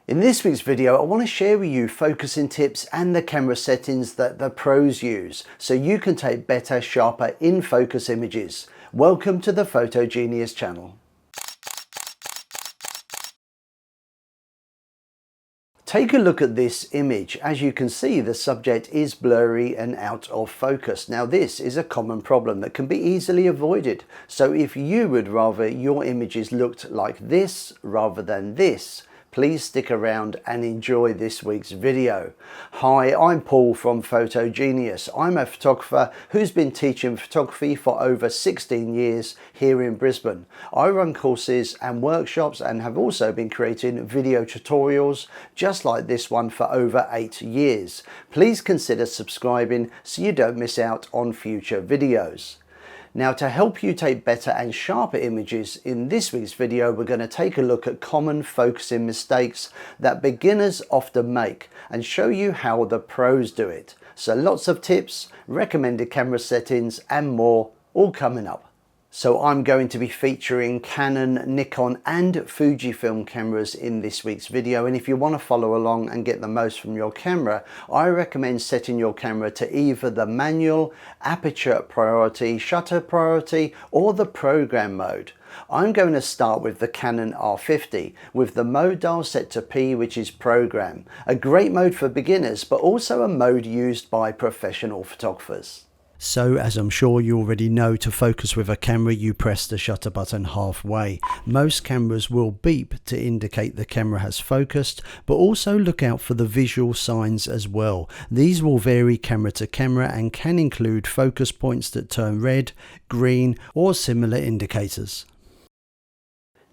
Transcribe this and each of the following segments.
In this week's video, I want to share with you focusing tips and the camera settings that the pros use so you can take better, sharper in-focus images. Welcome to the Photo Genius channel. Take a look at this image. As you can see, the subject is blurry and out of focus. Now this is a common problem that can be easily avoided. So if you would rather your images looked like this rather than this, please stick around and enjoy this week's video. Hi, I'm Paul from Photo Genius. I'm a photographer who's been teaching photography for over 16 years here in Brisbane. I run courses and workshops and have also been creating video tutorials just like this one for over 8 years. Please consider subscribing so you don't miss out on future videos. Now, to help you take better and sharper images, in this week's video we're going to take a look at common focusing mistakes that beginners often make and show you how the pros do it. So lots of tips, recommended camera settings and more, all coming up. So I'm going to be featuring Canon, Nikon and Fujifilm cameras in this week's video, and if you want to follow along and get the most from your camera, I recommend setting your camera to either the manual, aperture priority, shutter priority or the program mode. I'm going to start with the Canon R50 with the mode dial set to P, which is program. A great mode for beginners but also a mode used by professional photographers. So as I'm sure you already know, to focus with a camera you press the shutter button halfway. Most cameras will beep to indicate the camera has focused, but also look out for the visual signs as well. These will vary camera to camera and can include focus points that turn red, green or similar indicators.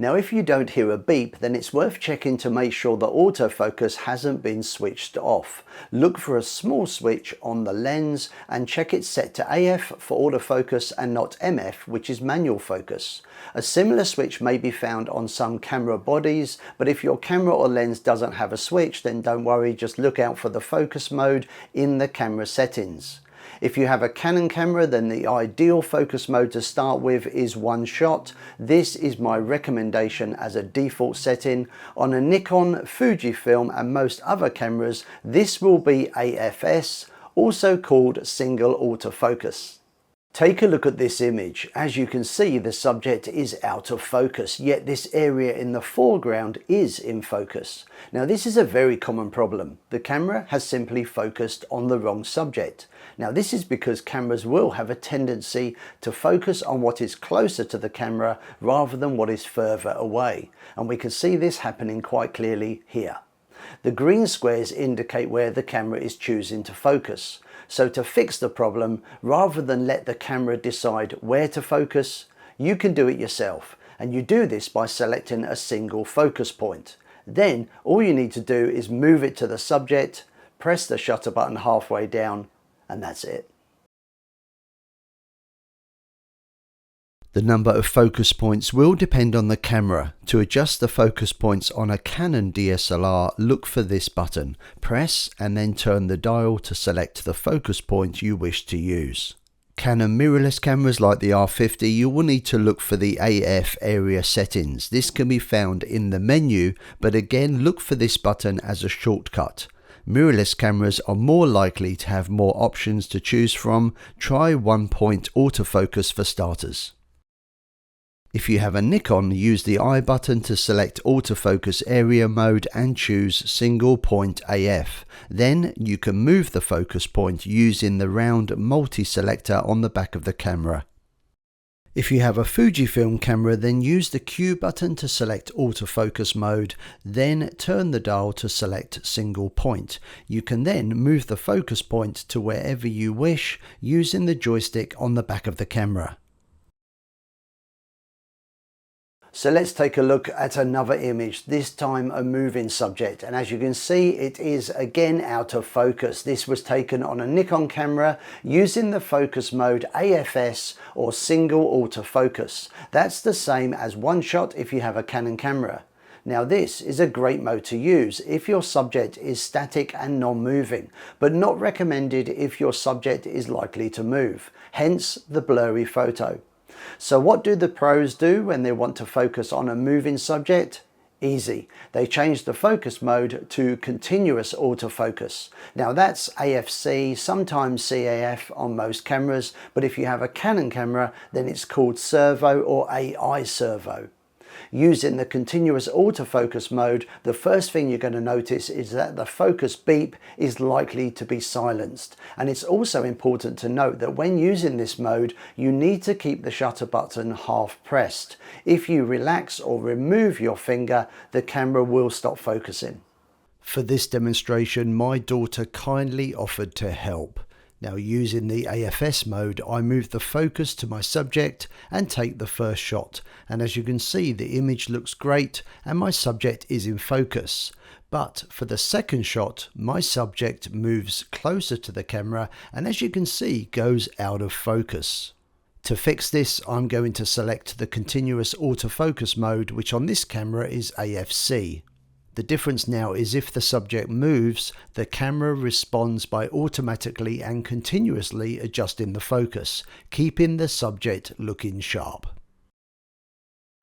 Now if you don't hear a beep, then it's worth checking to make sure the autofocus hasn't been switched off. Look for a small switch on the lens and check it's set to AF for autofocus and not MF, which is manual focus. A similar switch may be found on some camera bodies, but if your camera or lens doesn't have a switch, then don't worry, just look out for the focus mode in the camera settings. If you have a Canon camera, then the ideal focus mode to start with is one shot. This is my recommendation as a default setting. On a Nikon, Fujifilm and most other cameras, this will be AFS, also called single autofocus. Take a look at this image. As you can see, the subject is out of focus, yet this area in the foreground is in focus. Now this is a very common problem. The camera has simply focused on the wrong subject. Now this is because cameras will have a tendency to focus on what is closer to the camera rather than what is further away. And we can see this happening quite clearly here. The green squares indicate where the camera is choosing to focus. So to fix the problem, rather than let the camera decide where to focus, you can do it yourself. And you do this by selecting a single focus point. Then all you need to do is move it to the subject, press the shutter button halfway down, and that's it. The number of focus points will depend on the camera. To adjust the focus points on a Canon DSLR, look for this button. Press and then turn the dial to select the focus point you wish to use. Canon mirrorless cameras like the R50, you will need to look for the AF area settings. This can be found in the menu, but again look for this button as a shortcut. Mirrorless cameras are more likely to have more options to choose from. Try one-point autofocus for starters. If you have a Nikon, use the I button to select autofocus area mode and choose single point AF. Then you can move the focus point using the round multi-selector on the back of the camera. If you have a Fujifilm camera, then use the Q button to select autofocus mode, then turn the dial to select single point. You can then move the focus point to wherever you wish using the joystick on the back of the camera. So let's take a look at another image, this time a moving subject, and as you can see it is again out of focus. This was taken on a Nikon camera using the focus mode AFS or single autofocus. That's the same as one shot if you have a Canon camera. Now this is a great mode to use if your subject is static and non-moving, but not recommended if your subject is likely to move, hence the blurry photo. So what do the pros do when they want to focus on a moving subject? Easy. They changed the focus mode to continuous autofocus. Now that's AFC, sometimes CAF on most cameras, but if you have a Canon camera, then it's called servo or AI servo. Using the continuous autofocus mode, the first thing you're going to notice is that the focus beep is likely to be silenced. And it's also important to note that when using this mode, you need to keep the shutter button half pressed. If you relax or remove your finger, the camera will stop focusing. For this demonstration, my daughter kindly offered to help. Now, using the AFS mode, I move the focus to my subject and take the first shot. And as you can see, the image looks great and my subject is in focus. But for the second shot, my subject moves closer to the camera and as you can see, goes out of focus. To fix this, I'm going to select the continuous autofocus mode, which on this camera is AFC. The difference now is if the subject moves, the camera responds by automatically and continuously adjusting the focus, keeping the subject looking sharp.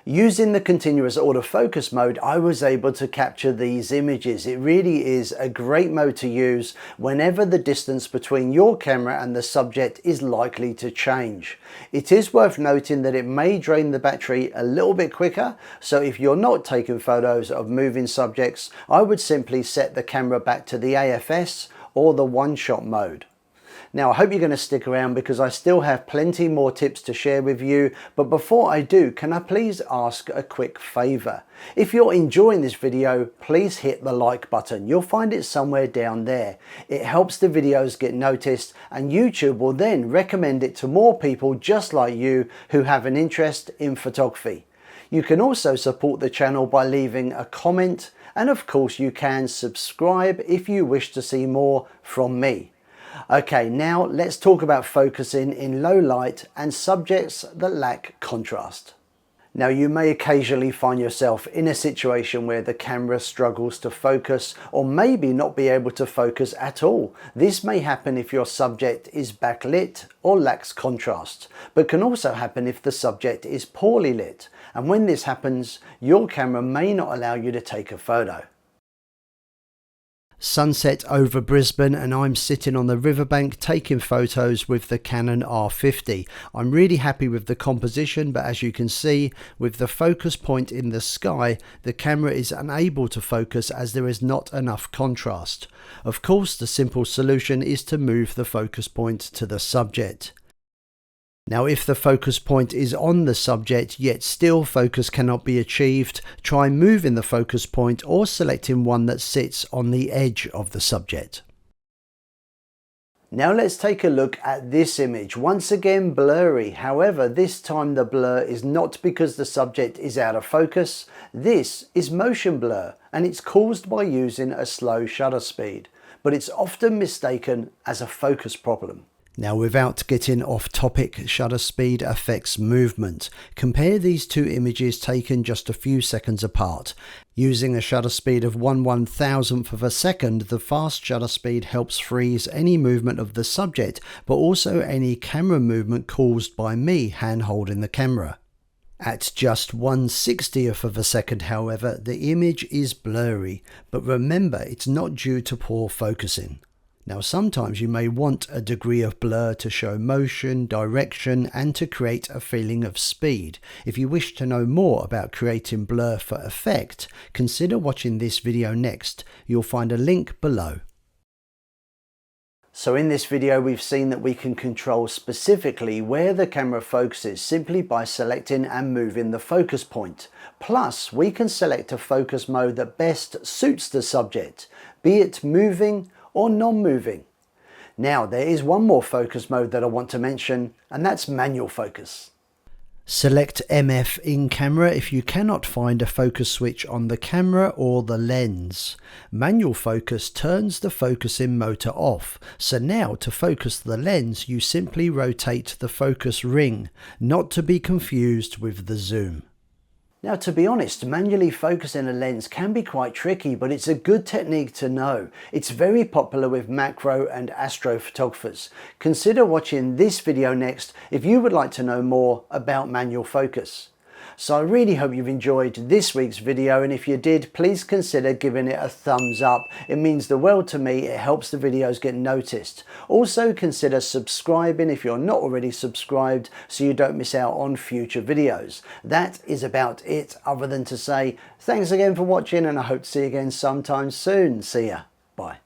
Using the continuous autofocus mode, I was able to capture these images. It really is a great mode to use whenever the distance between your camera and the subject is likely to change. It is worth noting that it may drain the battery a little bit quicker, so if you're not taking photos of moving subjects, I would simply set the camera back to the AFS or the one-shot mode. Now, I hope you're going to stick around because I still have plenty more tips to share with you. But before I do, can I please ask a quick favor? If you're enjoying this video, please hit the like button. You'll find it somewhere down there. It helps the videos get noticed and YouTube will then recommend it to more people just like you who have an interest in photography. You can also support the channel by leaving a comment, and of course you can subscribe if you wish to see more from me. Okay, now let's talk about focusing in low light and subjects that lack contrast. Now, you may occasionally find yourself in a situation where the camera struggles to focus or maybe not be able to focus at all. This may happen if your subject is backlit or lacks contrast, but can also happen if the subject is poorly lit. And when this happens, your camera may not allow you to take a photo. Sunset over Brisbane and I'm sitting on the riverbank taking photos with the Canon R50. I'm really happy with the composition, but as you can see, with the focus point in the sky, the camera is unable to focus as there is not enough contrast. Of course, the simple solution is to move the focus point to the subject. Now, if the focus point is on the subject, yet still focus cannot be achieved, try moving the focus point or selecting one that sits on the edge of the subject. Now let's take a look at this image. Once again, blurry. However, this time the blur is not because the subject is out of focus. This is motion blur, and it's caused by using a slow shutter speed, but it's often mistaken as a focus problem. Now, without getting off topic, shutter speed affects movement. Compare these two images taken just a few seconds apart. Using a shutter speed of 1/1000th of a second, the fast shutter speed helps freeze any movement of the subject, but also any camera movement caused by me hand holding the camera. At just 1/60th of a second, however, the image is blurry, but remember, it's not due to poor focusing. Now, sometimes you may want a degree of blur to show motion, direction, and to create a feeling of speed. If you wish to know more about creating blur for effect, consider watching this video next. You'll find a link below. So in this video, we've seen that we can control specifically where the camera focuses simply by selecting and moving the focus point. Plus, we can select a focus mode that best suits the subject, be it moving or non-moving. Now, there is one more focus mode that I want to mention, and that's manual focus. Select MF in camera if you cannot find a focus switch on the camera or the lens. Manual focus turns the focusing motor off, so now to focus the lens you simply rotate the focus ring, not to be confused with the zoom. Now, to be honest, manually focusing a lens can be quite tricky, but it's a good technique to know. It's very popular with macro and astrophotographers. Consider watching this video next if you would like to know more about manual focus. So I really hope you've enjoyed this week's video, and if you did, please consider giving it a thumbs up. It means the world to me. It helps the videos get noticed. Also consider subscribing if you're not already subscribed, so you don't miss out on future videos. That is about it, other than to say thanks again for watching, and I hope to see you again sometime soon. See ya. Bye.